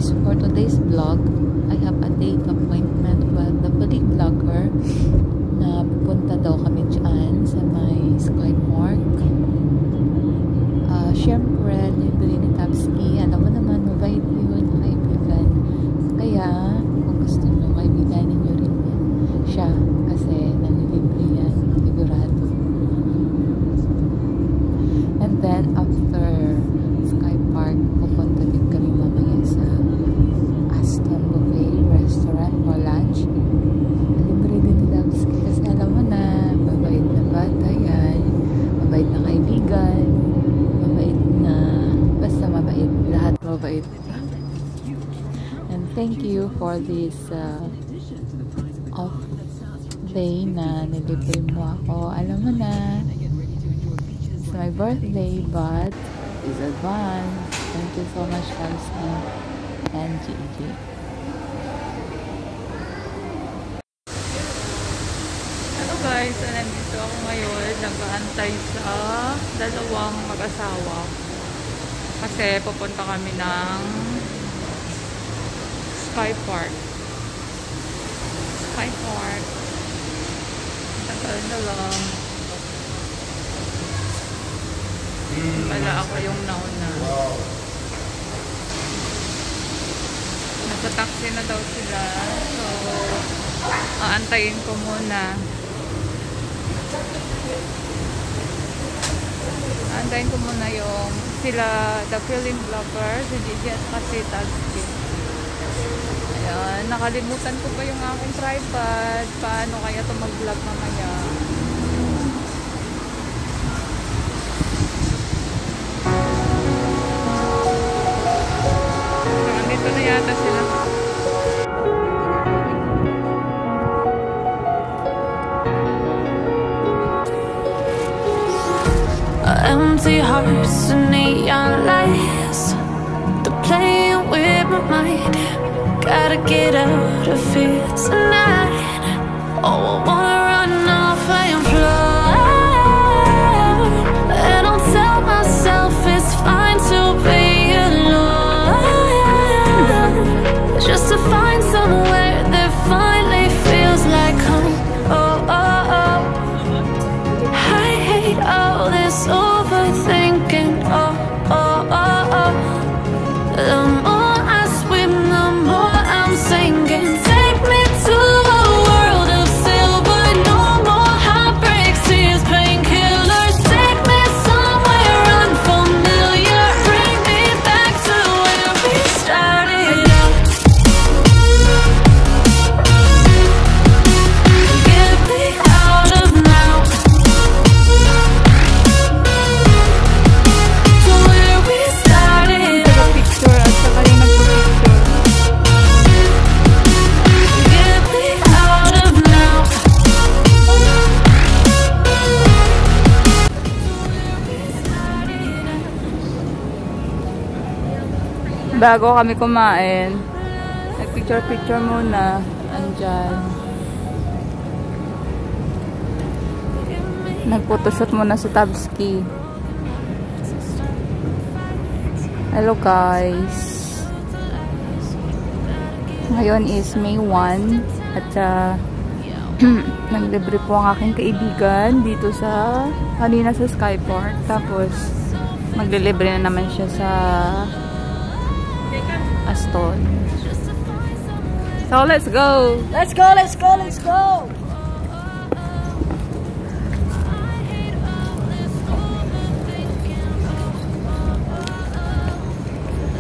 guys, for today's vlog, I have a date appointment with the foodie vlogger na pupunta daw kami dyan sa may Sky Park. Siyempre, libre ni Tapski. Alam mo naman, mabait yun, kaibigan. Kaya, kung gusto nyo, kaibiganin nyo rin yan. Siya, kasi nanilibre yan, sigurado. And then, after Sky Park, pupunta din kami mamaya sa Aston Buffet Restaurant for lunch. Libre din ni Tapski kasi alam mo na, mabait na bata yan, mabait na kaibigan, mabait na, basta mabait, lahat mabait. And thank you for this off day na nilibre mo ako. Alam mo na, it's my birthday, but it's advance. Thank you so much, Tapski and Gigi. Hello guys, nandito ako ngayon. Nag-aantay sa dalawang mag-asawa. Kasi pupunta kami ng Sky Park. Sky Park. Tagal na lang. Wala ako yung nauna. Nasa-taxi na daw sila. So, aantayin ko muna. Aantayin ko muna yung sila, the film vlogger, si Gigi at kasi Tapski. Ayan, nakalimutan ko pa yung aking tripod. Paano kaya ito mag-vlog mamaya? Nandito na yata sila. Empty hearts and neon lights, they're playing with my mind. Gotta get out of here tonight. Oh, I wanna run off and fly, and I'll tell myself it's fine to be alone, just to find somewhere that finally feels like home. Oh, oh, oh. I hate all this overthinking. Oh, oh, oh, oh. The more I swim, the more I'm sinking. Take me to a world of silver. No more heartbreaks, tears, painkillers. Take me somewhere unfamiliar. Bring me back to where we started out. Get me out of now. To where we started out. Picture at saka yung nagpapicture. Get me out of now. Bago kami kumain, nagpicture-picture muna. Andyan. Nagphotoshoot muna si Tapski. Hello guys. Ngayon is May 1 at naglibre po ang aking kaibigan dito sa kanina sa Sky Park. Tapos maglilibre na naman siya sa Aston. So let's go. Let's go, let's go, let's go!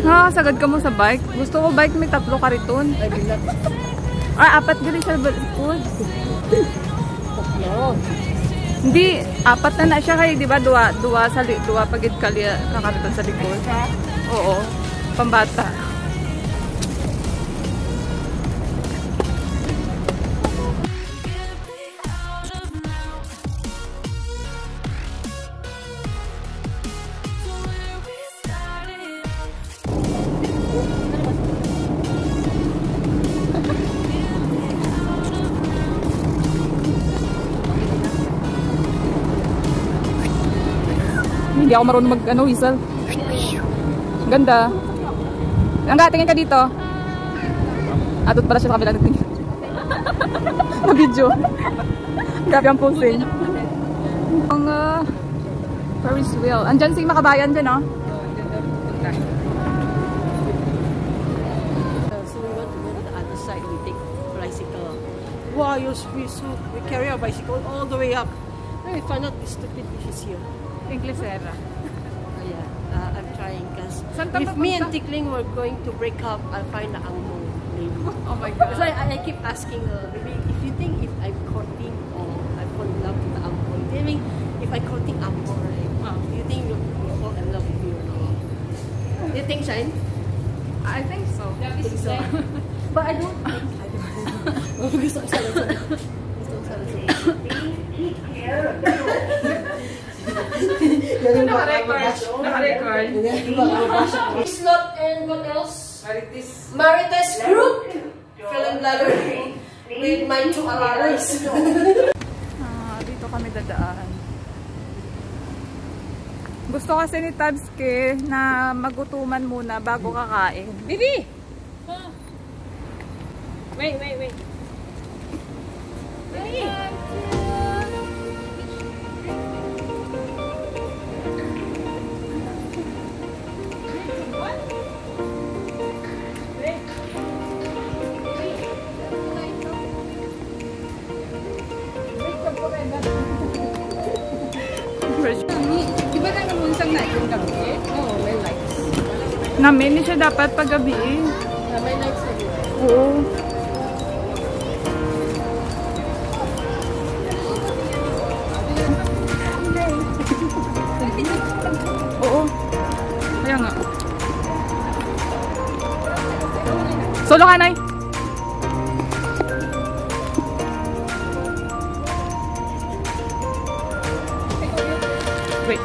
Nakakasagad ka mo sa bike. Gusto ko bike may tatlo ka riton. Ay, bilat. Apat gali sa likod. Tatlo. Hindi, apat na siya kayo, di ba? Dua pagid kali kakariton sa likod. Oo, pambata. Hindi ako marunong mag whistle. Ganda. Langga, tingin ka dito. Atot pala siya sa kabila natin. Na-video. Grabe ang posing. Ang Ferris wheel. Andyan si Makabayan dyan, oh. So we want to go to the other side. We take bicycle. Wow, we carry our bicycle all the way up. And we find out this stupid fish is here. Inglesera. Oh, yeah, I'm trying because Saan ka if me and papunta? Tikling were going to break up, I'll find the angmo lady. Oh my God. So I keep asking her, maybe if you think if I'm courting or I fall in love with the angmo, I mean, if I courting angmo, right? Do you think you'll fall in love with me or not? Do you think, Shine? I think so. I think so. But I don't think I don't. Gusto ko sa Naka-record. Slot and what else? Marites Group. Film vlogger with my two alaras. Dito kami dadaan. Gusto kasi ni Tabsky na magutuman muna bago kakain. Bibi! Wait. Bibi! Di ba na namunsang na yung gabi? Oh, may lights. Namin, hindi siya dapat paggabi. May lights na dito. Oo. Oo. Kaya nga. Solo ka, Nay. Wait.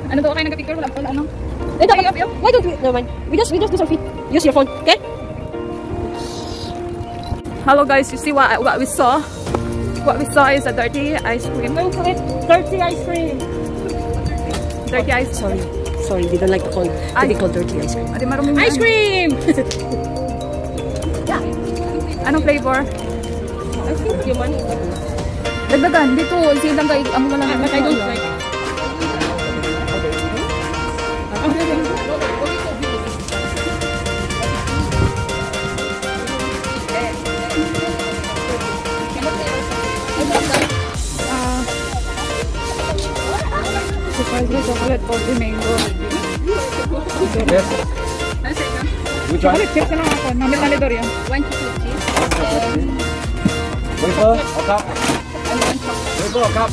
Ano daw kayo nag-picture? Wala pala ano? Why don't we? Never mind. We just do selfie. Use your phone, okay? Hello guys, you see what we saw? What we saw is a dirty ice cream. Dirty ice cream. Dirty ice cream. Sorry, we don't like the phone. To be called dirty ice cream. Adi maruming Ice cream! Anong flavor? I think you want it. Dagdagan, dito. Silang kayo. Ang wala na. But I don't like. Chocolate coffee mango. Yes. Which one? Chocolate chips na lang ako. Namit na lidor yan. 1 chocolate chip. Wafer or cup? Wafer or cup?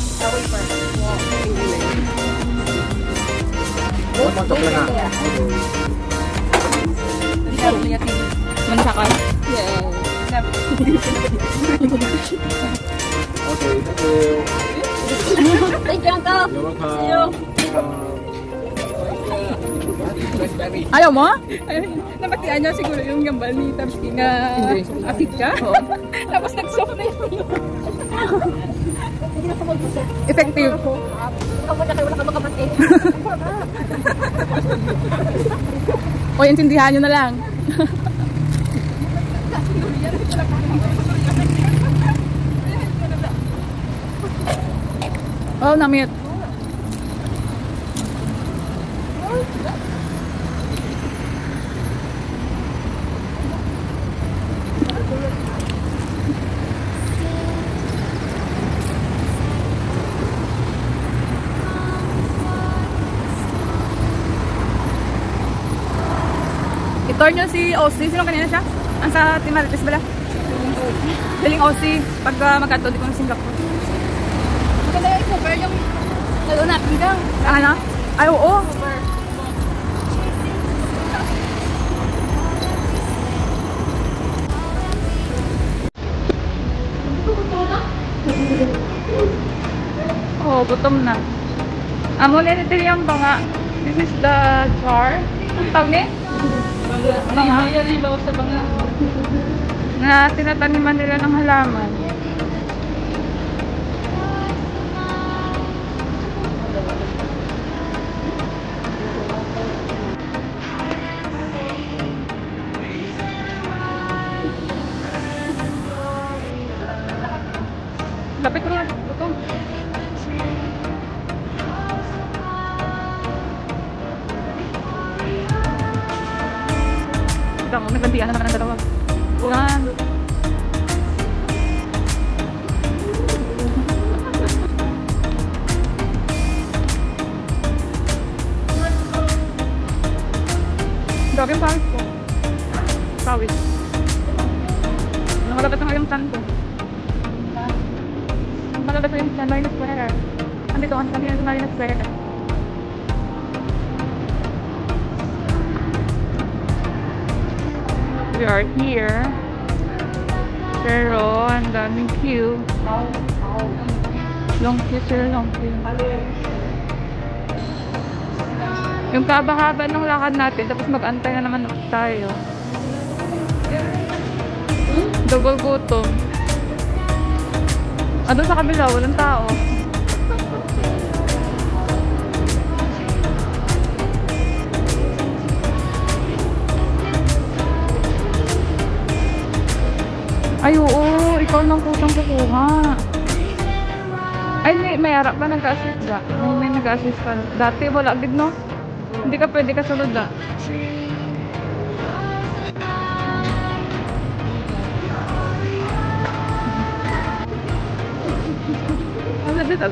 One more chocolate na. Mansakal? Yeah. Okay, thank you. Thank you, Uncle. You're welcome. See you. Ayaw mo? Napatian niya siguro yung gambal ni Tabsky na akit ka. Tapos nag-soft na yun. Effective. Kapag wala ka makapatid. O, intindihan nyo na lang. Oh, namit. Bar nyo si OC. Sino kanina siya? Ang sa Timarites bala? Galing OC. Pag mag-ato, di ko ng Singapore. Maganda yung cover yung lalo natin lang. Ano? Ay, oo. Oh, gutom na. Amo na nito yung mga. This is the jar. Ang tawag ni? Mga. Na tinataniman nila ng halaman. Lapit ko na. Gutom. Kita mo, naglantian na naman ang dalawa. Ulan. Grabe yung pawis ko. Pawis. Nakalabas na nga yung tan ko. Nakalabas na yung tan. Marina Square. Andito ang kami ng Marina Square. We are here. Pero ang daming queue. Long queue sila, long queue. Yung kabahaba ng lakad natin, tapos mag-antay na naman tayo. Double gutom. Doon sa kabila, walang tao. Ay, oo. Ikaw lang kusang kukuha. Ay, may harap pa nag-assist ka. May nag-assist ka. Dati, wala agad, no? Hindi ka pwede kasunod na. Ano na dito?